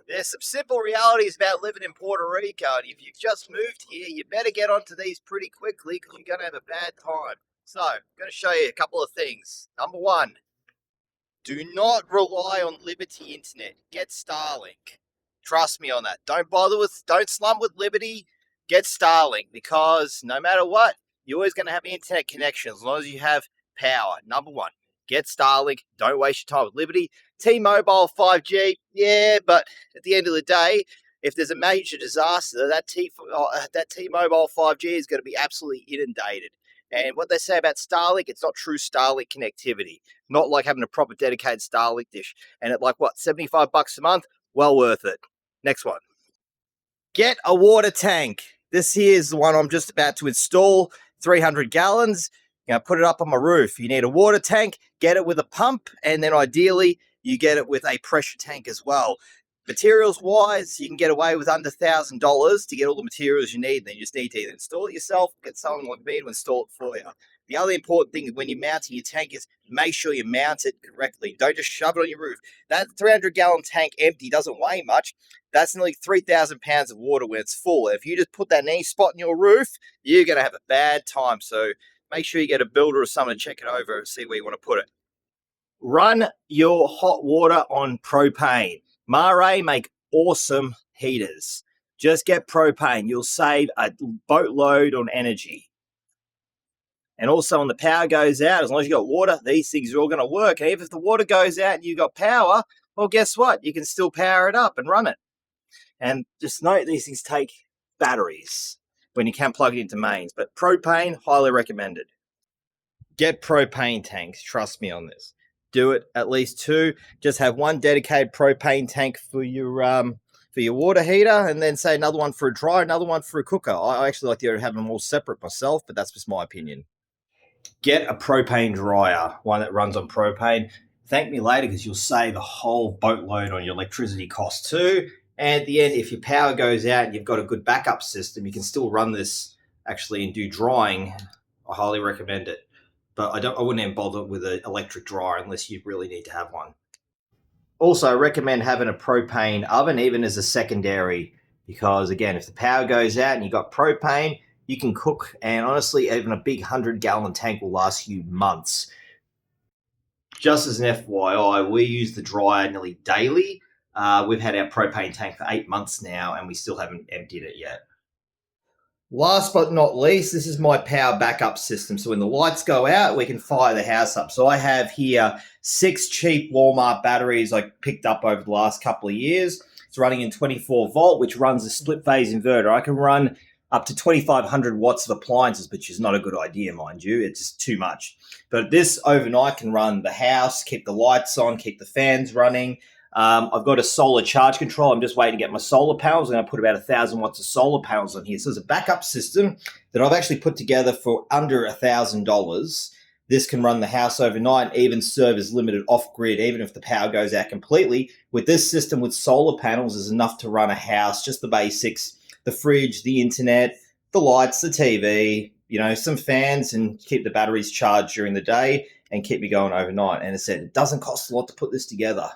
There's some simple realities about living in Puerto Rico, and if you've just moved here, you better get onto these pretty quickly because you're going to have a bad time. So, I'm going to show you a couple of things. Number one, do not rely on Liberty Internet. Get Starlink. Trust me on that. Don't slump with Liberty. Get Starlink because no matter what, you're always going to have an internet connection as long as you have power. Number one, get Starlink. Don't waste your time with Liberty. T-Mobile 5G, yeah, but at the end of the day, if there's a major disaster, that T-Mobile 5G is going to be absolutely inundated. And what they say about Starlink, it's not true Starlink connectivity. Not like having a proper dedicated Starlink dish. And at like, what, $75 a month? Well worth it. Next one. Get a water tank. This here is the one I'm just about to install. 300 gallons. You know, put it up on my roof. You need a water tank, get it with a pump, and then ideally you get it with a pressure tank as well. Materials-wise, you can get away with under $1,000 to get all the materials you need. Then you just need to either install it yourself or get someone like me to install it for you. The other important thing when you're mounting your tank is make sure you mount it correctly. Don't just shove it on your roof. That 300-gallon tank empty doesn't weigh much. That's nearly 3,000 pounds of water when it's full. If you just put that in any spot in your roof, you're going to have a bad time. So make sure you get a builder or someone to check it over and see where you want to put it. Run your hot water on propane. Mare make awesome heaters. Just get propane. You'll save a boatload on energy. And also when the power goes out, as long as you got water, these things are all going to work. And even if the water goes out and you got power, well, guess what? You can still power it up and run it. And just note these things take batteries when you can't plug it into mains. But propane, highly recommended. Get propane tanks. Trust me on this. Do it at least 2. Just have one dedicated propane tank for your water heater, and then say another one for a dryer, another one for a cooker. I actually like to have them all separate myself, but that's just my opinion. Get a propane dryer, one that runs on propane. Thank me later because you'll save a whole boatload on your electricity costs too. And at the end, if your power goes out and you've got a good backup system, you can still run this actually and do drying. I highly recommend it. But I wouldn't even bother with an electric dryer unless you really need to have one. Also, I recommend having a propane oven even as a secondary because, again, if the power goes out and you've got propane, you can cook, and honestly, even a big 100-gallon tank will last you months. Just as an FYI, we use the dryer nearly daily. We've had our propane tank for 8 months now, and we still haven't emptied it yet. Last but not least, this is my power backup system. So when the lights go out, we can fire the house up. So I have here 6 cheap Walmart batteries I picked up over the last couple of years. It's running in 24 volt, which runs a split phase inverter. I can run up to 2,500 watts of appliances, which is not a good idea, mind you. It's just too much. But this overnight can run the house, keep the lights on, keep the fans running. I've got a solar charge control. I'm just waiting to get my solar panels. I'm going to put about 1,000 watts of solar panels on here. So there's a backup system that I've actually put together for under $1,000. This can run the house overnight and even serve as limited off-grid, even if the power goes out completely. With this system with solar panels is enough to run a house, just the basics, the fridge, the internet, the lights, the TV, some fans, and keep the batteries charged during the day and keep me going overnight. And as I said, it doesn't cost a lot to put this together.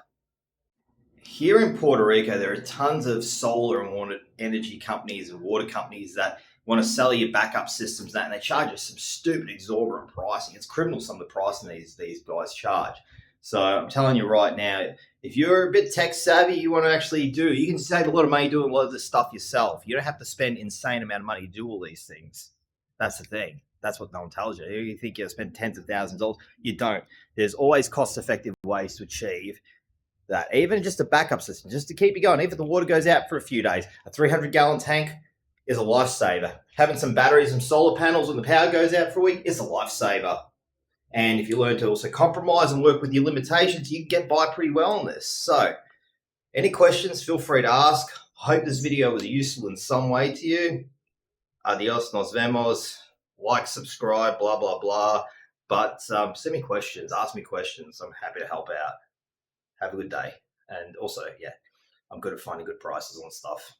Here in Puerto Rico, there are tons of solar and water energy companies and water companies that want to sell you backup systems, and they charge you some stupid exorbitant pricing. It's criminal some of the pricing these guys charge. So I'm telling you right now, if you're a bit tech savvy, you want to actually you can save a lot of money doing a lot of this stuff yourself. You don't have to spend insane amount of money to do all these things. That's the thing. That's what no one tells you. You think you'll spend tens of thousands of dollars. You don't. There's always cost-effective ways to achieve that, even just a backup system, just to keep you going. Even if the water goes out for a few days, a 300-gallon tank is a lifesaver. Having some batteries and solar panels when the power goes out for a week is a lifesaver. And if you learn to also compromise and work with your limitations, you can get by pretty well on this. So, any questions, feel free to ask. I hope this video was useful in some way to you. Adios, nos vemos. Like, subscribe, blah, blah, blah. But send me questions, ask me questions. I'm happy to help out. Have a good day. And also, I'm good at finding good prices on stuff.